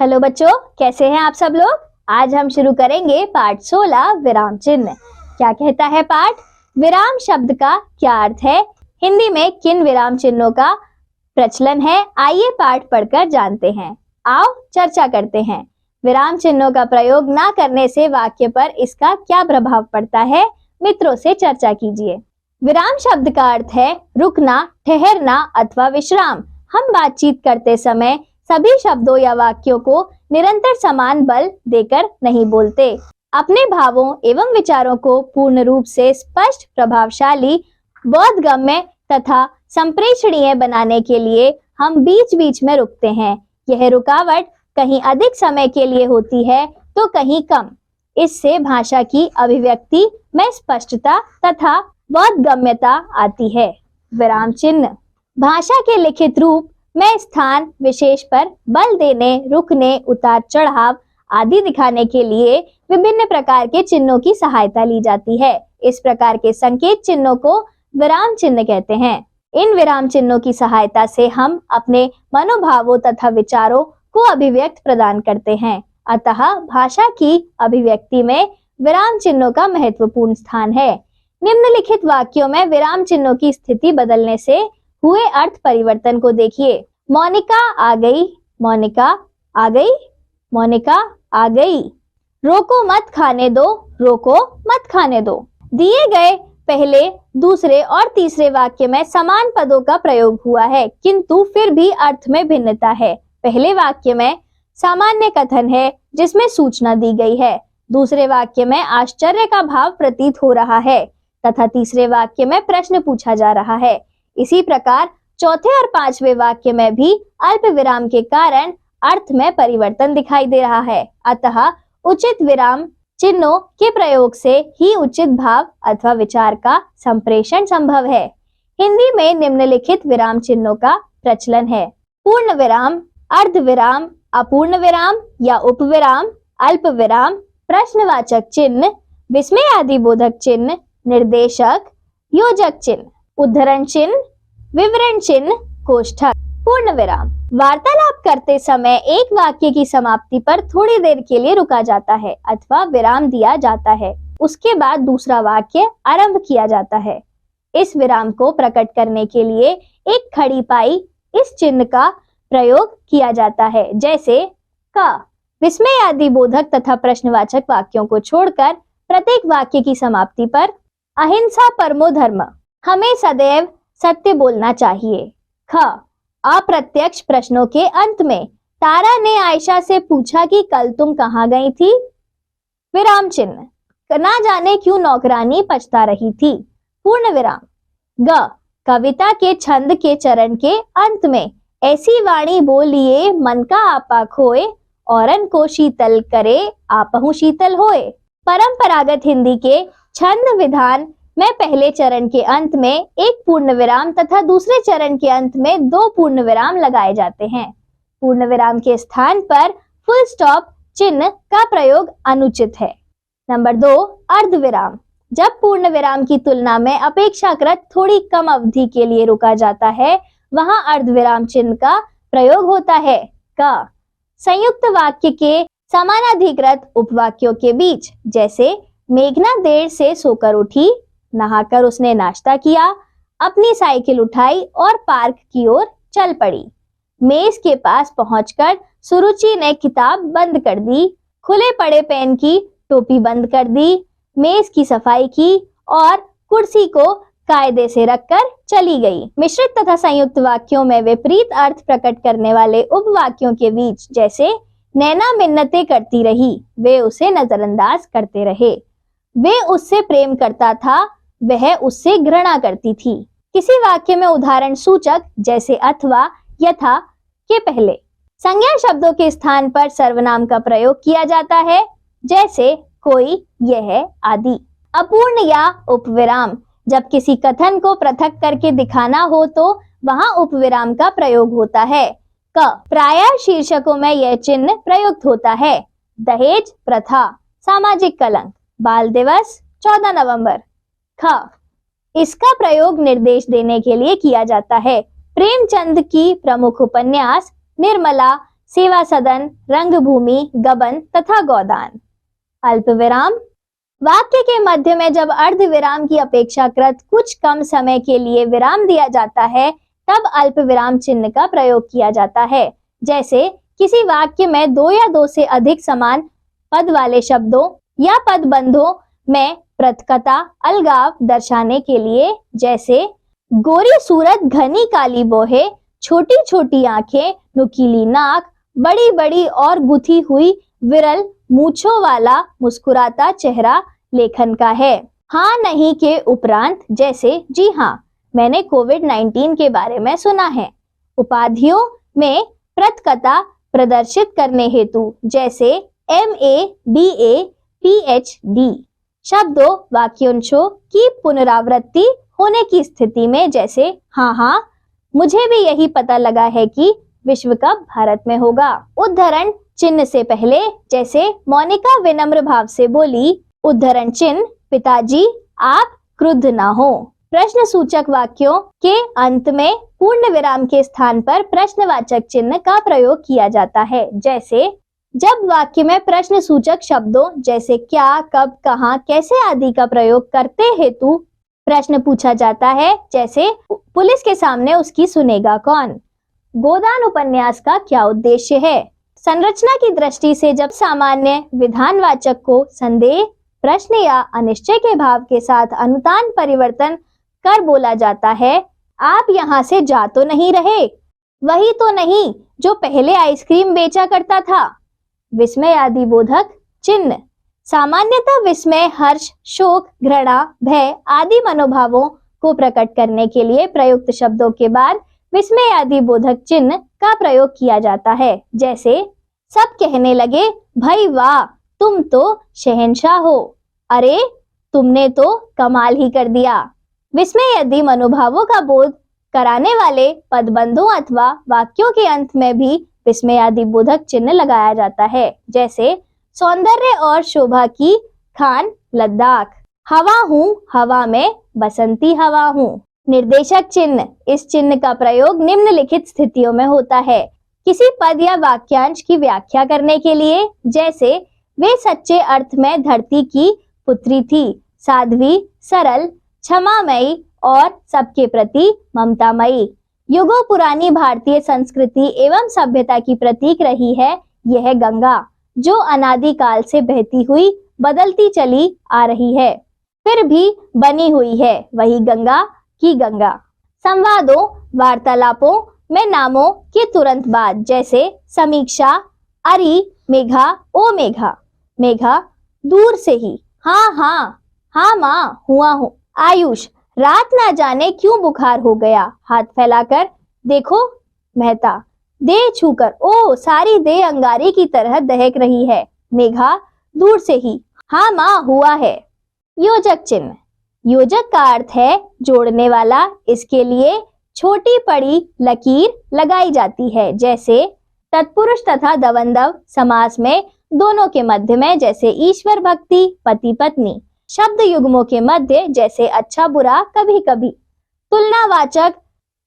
Hello बच्चों, कैसे हैं आप सब लोग। आज हम शुरू करेंगे पाठ 16 विराम चिन्ह। क्या कहता है पाठ? विराम शब्द का क्या अर्थ है, हिंदी में किन विराम चिन्हों का प्रचलन है। आइए पाठ पढ़कर जानते हैं। आओ चर्चा करते हैं। विराम चिन्हों का प्रयोग ना करने से वाक्य पर इसका क्या प्रभाव पड़ता है, मित्रों से चर्चा कीजिए। विराम शब्द का अर्थ है रुकना, ठहरना अथवा विश्राम। हम बातचीत करते समय सभी शब्दों या वाक्यों को निरंतर समान बल देकर नहीं बोलते। अपने भावों एवं विचारों को पूर्ण रूप से स्पष्ट, प्रभावशाली, बोधगम्य तथा संप्रेषणीय बनाने के लिए हम बीच बीच में रुकते हैं। यह रुकावट कहीं अधिक समय के लिए होती है तो कहीं कम। इससे भाषा की अभिव्यक्ति में स्पष्टता तथा बोधगम्यता आती है। विराम चिन्ह भाषा के लिखित रूप में स्थान विशेष पर बल देने, रुकने, उतार चढ़ाव आदि दिखाने के लिए विभिन्न प्रकार के चिन्हों की सहायता ली जाती है। इस प्रकार के संकेत चिन्हों को विराम चिन्ह कहते हैं। इन विराम चिन्हों की सहायता से हम अपने मनोभावों तथा विचारों को अभिव्यक्त प्रदान करते हैं। अतः भाषा की अभिव्यक्ति में विराम चिन्हों का महत्वपूर्ण स्थान है। निम्नलिखित वाक्यों में विराम चिन्हों की स्थिति बदलने से हुए अर्थ परिवर्तन को देखिए। मोनिका आ गई, मोनिका आ गई, मोनिका आ गई। रोको मत खाने दो, रोको मत खाने दो। दिए गए पहले, दूसरे और तीसरे वाक्य में समान पदों का प्रयोग हुआ है, किंतु फिर भी अर्थ में भिन्नता है। पहले वाक्य में सामान्य कथन है जिसमें सूचना दी गई है। दूसरे वाक्य में आश्चर्य का भाव प्रतीत हो रहा है तथा तीसरे वाक्य में प्रश्न पूछा जा रहा है। इसी प्रकार चौथे और पांचवें वाक्य में भी अल्प विराम के कारण अर्थ में परिवर्तन दिखाई दे रहा है। अतः उचित विराम चिन्हों के प्रयोग से ही उचित भाव अथवा विचार का संप्रेषण संभव है। हिंदी में निम्नलिखित विराम चिन्हों का प्रचलन है। पूर्ण विराम, अर्ध विराम, अपूर्ण विराम या उपविराम, अल्प विराम, प्रश्नवाचक चिन्ह, विस्मयादिबोधक चिन्ह, निर्देशक, योजक चिन्ह, उद्धरण चिन्ह, विवरण चिन्ह, कोष्ठक। पूर्ण विराम वार्तालाप करते समय एक वाक्य की समाप्ति पर थोड़ी देर के लिए रुका जाता है अथवा विराम दिया जाता है। उसके बाद दूसरा वाक्य आरंभ किया जाता है। इस विराम को प्रकट करने के लिए एक खड़ी पाई इस चिन्ह का प्रयोग किया जाता है, जैसे का। विस्मयादिबोधक तथा प्रश्नवाचक वाक्यों को छोड़कर प्रत्येक वाक्य की समाप्ति पर अहिंसा परमो धर्म, हमें सदैव सत्य बोलना चाहिए। ख। अप्रत्यक्ष प्रश्नों के अंत में तारा ने आयशा से पूछा कि कल तुम कहाँ गई थी। विराम चिन्ह ना जाने क्यों नौकरानी पछता रही थी। पूर्ण विराम। ग। कविता के छंद के चरण के अंत में ऐसी वाणी बोलिए मन का आपा खोए, औरन को शीतल करे आपहु शीतल होए। परंपरागत हिंदी के छंद विधान में पहले चरण के अंत में एक पूर्ण विराम तथा दूसरे चरण के अंत में 2 पूर्ण विराम लगाए जाते हैं। पूर्ण विराम के स्थान पर फुल स्टॉप चिन्ह का प्रयोग अनुचित है। नंबर 2, अर्ध विराम। जब पूर्ण विराम की तुलना में अपेक्षाकृत थोड़ी कम अवधि के लिए रुका जाता है, वहां अर्ध विराम चिन्ह का प्रयोग होता है। का। संयुक्त वाक्य के समानाधिकृत उपवाक्यों के बीच, जैसे मेघना देर से सोकर उठी, नहाकर उसने नाश्ता किया, अपनी साइकिल उठाई और पार्क की ओर चल पड़ी। मेज के पास पहुंचकर सुरुचि ने किताब बंद कर दी, खुले पड़े पेन की टोपी बंद कर दी, मेज की सफाई की और कुर्सी को कायदे से रखकर चली गई। मिश्रित तथा संयुक्त वाक्यों में विपरीत अर्थ प्रकट करने वाले उपवाक्यों के बीच, जैसे नैना मिन्नतें करती रही, वे उसे नजरअंदाज करते रहे, वे उससे प्रेम करता था, वह उससे घृणा करती थी। किसी वाक्य में उदाहरण सूचक जैसे अथवा, यथा के पहले संज्ञा शब्दों के स्थान पर सर्वनाम का प्रयोग किया जाता है, जैसे कोई, यह आदि। अपूर्ण या उपविराम। जब किसी कथन को पृथक करके दिखाना हो तो वहां उपविराम का प्रयोग होता है। क। प्रायः शीर्षकों में यह चिन्ह प्रयुक्त होता है। दहेज प्रथा, सामाजिक कलंक, बाल दिवस 14 नवंबर। ख। इसका प्रयोग निर्देश देने के लिए किया जाता है। प्रेमचंद की प्रमुख उपन्यास निर्मला सेवा सदन, रंगभूमि, गबन तथा गोदान। अल्प विराम, वाक्य के मध्य में जब अर्ध विराम की अपेक्षाकृत कुछ कम समय के लिए विराम दिया जाता है तब अल्प विराम चिन्ह का प्रयोग किया जाता है। जैसे किसी वाक्य में दो या दो से अधिक समान पद वाले शब्दों या पदबंधों में पृथकता, अलगाव दर्शाने के लिए, जैसे गोरी सूरत घनी काली बोहे, छोटी छोटी आंखें, नुकीली नाक, बड़ी बड़ी और गुथी हुई विरल मूंछों वाला मुस्कुराता चेहरा लेखन का है। हाँ नहीं के उपरांत, जैसे जी हाँ, मैंने कोविड-19 के बारे में सुना है। उपाधियों में पृथकता प्रदर्शित करने हेतु, जैसे MA, BA, PhD। शब्दों, वाक्यांशों की पुनरावृत्ति होने की स्थिति में, जैसे हाँ, मुझे भी यही पता लगा है कि विश्व कप भारत में होगा। उद्धरण चिन्ह से पहले, जैसे मोनिका विनम्र भाव से बोली, उद्धरण चिन्ह, पिताजी आप क्रुद्ध ना हो। प्रश्न सूचक वाक्यों के अंत में पूर्ण विराम के स्थान पर प्रश्नवाचक चिन्ह का प्रयोग किया जाता है। जैसे जब वाक्य में प्रश्न सूचक शब्दों जैसे क्या, कब, कहाँ, कैसे आदि का प्रयोग करते हेतु प्रश्न पूछा जाता है, जैसे पुलिस के सामने उसकी सुनेगा कौन। गोदान उपन्यास का क्या उद्देश्य है? संरचना की दृष्टि से जब सामान्य विधानवाचक को संदेह, प्रश्न या अनिश्चय के भाव के साथ अनुतान परिवर्तन कर बोला जाता है, आप यहाँ से जा तो नहीं रहे? वही तो नहीं जो पहले आइसक्रीम बेचा करता था। विस्मय आदि बोधक चिन्ह सामान्यतः विस्मय, हर्ष, शोक, घृणा, भय आदि मनोभावों को प्रकट करने के लिए प्रयुक्त शब्दों के बाद विस्मय आदि बोधक चिन्ह का प्रयोग किया जाता है। जैसे सब कहने लगे, भाई वाह, तुम तो शहंशाह हो, अरे तुमने तो कमाल ही कर दिया। विस्मय आदि मनोभावों का बोध कराने वाले पदबंधों अथवा वाक्यों के अंत में भी विस्मय आदि बोधक चिन्ह लगाया जाता है। जैसे सौंदर्य और शोभा की खान लद्दाख, हवा हूँ, हवा में बसंती हवा हूँ। निर्देशक चिन्ह, इस चिन्ह का प्रयोग निम्नलिखित स्थितियों में होता है। किसी पद या वाक्यांश की व्याख्या करने के लिए, जैसे वे सच्चे अर्थ में धरती की पुत्री थी, साध्वी, सरल, क्षमामयी और सबके प्रति ममतामयी। युगों पुरानी भारतीय संस्कृति एवं सभ्यता की प्रतीक रही है यह गंगा, जो अनादिकाल से बहती हुई बदलती चली आ रही है, फिर भी बनी हुई है वही गंगा की गंगा। संवादों, वार्तालापों में नामों के तुरंत बाद, जैसे समीक्षा, अरी, मेघा, ओ मेघा, मेघा दूर से ही, हाँ माँ हुआ हूँ। आयुष, रात ना जाने क्यों बुखार हो गया, हाथ फैलाकर देखो मेहता, देह छूकर, ओ सारी देह अंगारे की तरह दहक रही है। मेघा दूर से ही, हाँ माँ हुआ है। योजक चिन्ह, योजक का अर्थ है जोड़ने वाला, इसके लिए छोटी पड़ी लकीर लगाई जाती है। जैसे तत्पुरुष तथा दवंदव समास में दोनों के मध्य में, जैसे ईश्वर भक्ति, पति पत्नी। शब्द युग्मों के मध्य, जैसे अच्छा बुरा, कभी कभी। तुलनावाचक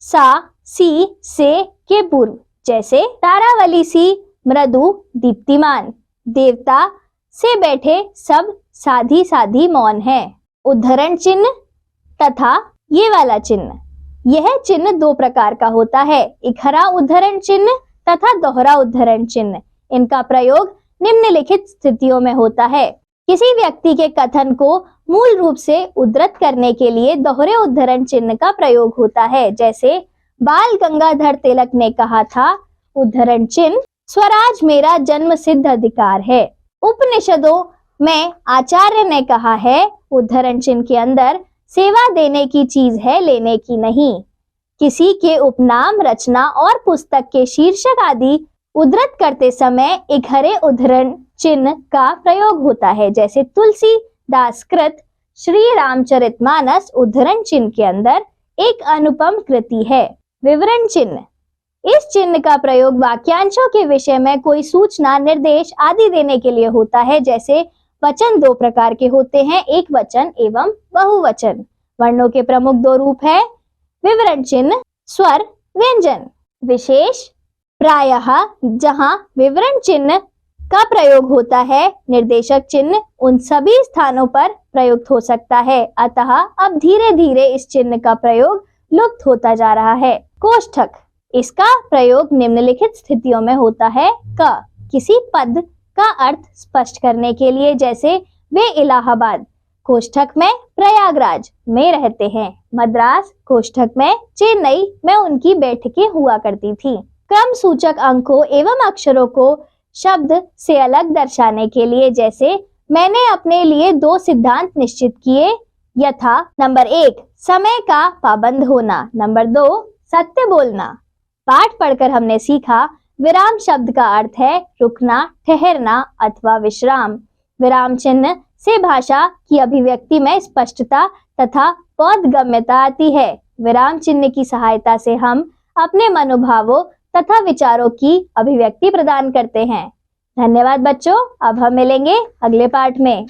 सा, सी, से के पूर्व, जैसे तारावली सी, मृदु, दीप्तिमान। देवता से बैठे सब साधी साधी मौन है। उद्धरण चिन्ह तथा ये वाला चिन्ह, यह चिन्ह दो प्रकार का होता है, इकहरा उद्धरण चिन्ह तथा दोहरा उद्धरण चिन्ह। इनका प्रयोग निम्नलिखित स्थितियों में होता है। किसी व्यक्ति के कथन को मूल रूप से उद्धृत करने के लिए दोहरे उद्धरण चिन्ह का प्रयोग होता है। जैसे बाल गंगाधर तिलक ने कहा था, उद्धरण चिन्ह, स्वराज मेरा जन्म सिद्ध अधिकार है। उपनिषदों में आचार्य ने कहा है, उद्धरण चिन्ह के अंदर सेवा देने की चीज है, लेने की नहीं। किसी के उपनाम, रचना और पुस्तक के शीर्षक आदि उद्धृत करते समय इकहरे उद्धरण चिन्ह का प्रयोग होता है। जैसे तुलसीदास कृत श्री रामचरितमानस उद्धरण चिन्ह के अंदर एक अनुपम कृति है। विवरण चिन्ह, इस चिन्ह का प्रयोग वाक्यांशों के विषय में कोई सूचना, निर्देश आदि देने के लिए होता है। जैसे वचन दो प्रकार के होते हैं, एक वचन एवं बहुवचन। वर्णों के प्रमुख दो रूप है। विवरण चिन्ह, स्वर, व्यंजन। विशेष प्रायः जहां विवरण चिन्ह का प्रयोग होता है, निर्देशक चिन्ह उन सभी स्थानों पर प्रयुक्त हो सकता है। अतः अब धीरे धीरे इस चिन्ह का प्रयोग लुप्त होता जा रहा है। कोष्ठक, इसका प्रयोग निम्नलिखित स्थितियों में होता है। क, किसी पद का अर्थ स्पष्ट करने के लिए, जैसे वे इलाहाबाद कोष्ठक में प्रयागराज में रहते हैं, मद्रास कोष्ठक में चेन्नई में उनकी बैठकें हुआ करती थी। क्रम सूचक अंकों एवं अक्षरों को शब्द से अलग दर्शाने के लिए, जैसे मैंने अपने लिए 2 सिद्धांत निश्चित किए, यथा नंबर 1 समय का पाबंद होना, नंबर 2 सत्य बोलना। पाठ पढ़कर हमने सीखा विराम शब्द का अर्थ है रुकना, ठहरना अथवा विश्राम। विराम चिन्ह से भाषा की अभिव्यक्ति में स्पष्टता तथा बोधगम्यता आती है। विराम चिन्ह की सहायता से हम अपने मनोभावों तथा विचारों की अभिव्यक्ति प्रदान करते हैं। धन्यवाद बच्चों, अब हम मिलेंगे अगले पाठ में।